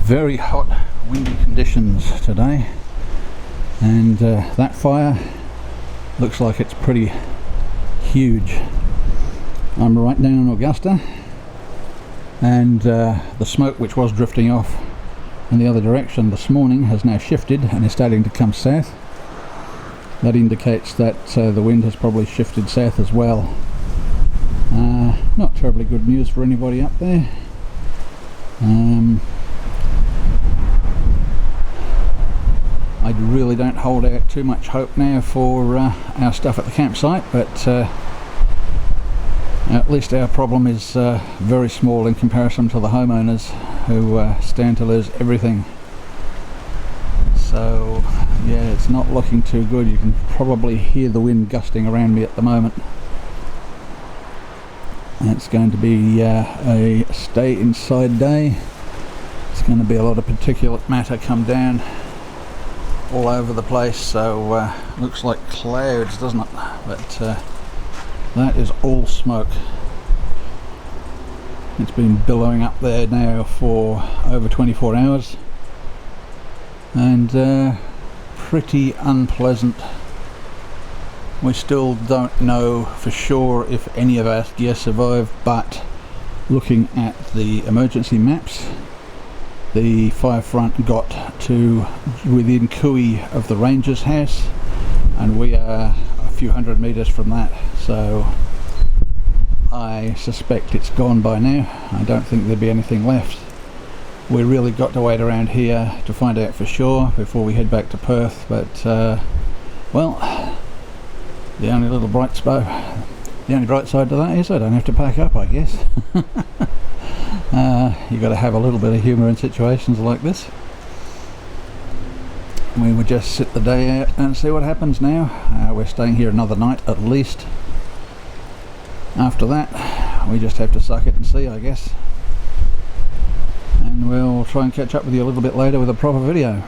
very hot, windy conditions today, and that fire looks like it's pretty huge. I'm right down in Augusta, and the smoke which was drifting off in the other direction this morning has now shifted and is starting to come south. That indicates that the wind has probably shifted south as well. Not terribly good news for anybody up there. I really don't hold out too much hope now for our stuff at the campsite, but at least our problem is very small in comparison to the homeowners who stand to lose everything. So yeah, it's not looking too good. You can probably hear the wind gusting around me at the moment. It's going to be a stay inside day. It's going to be a lot of particulate matter come down all over the place, so looks like clouds, doesn't it? But that is all smoke. It's been billowing up there now for over 24 hours, and pretty unpleasant. We still don't know for sure if any of our gear survived, but looking at the emergency maps, the fire front got to within cooey of the ranger's house, and we are a few hundred meters from that, so I suspect it's gone by now. I don't think there'd be anything left. We really got to wait around here to find out for sure before we head back to Perth, but well, the only bright side to that is I don't have to pack up, I guess. You've got to have a little bit of humour in situations like this. We would just sit the day out and see what happens now. We're staying here another night at least. After that, we just have to suck it and see, I guess. And we'll try and catch up with you a little bit later with a proper video.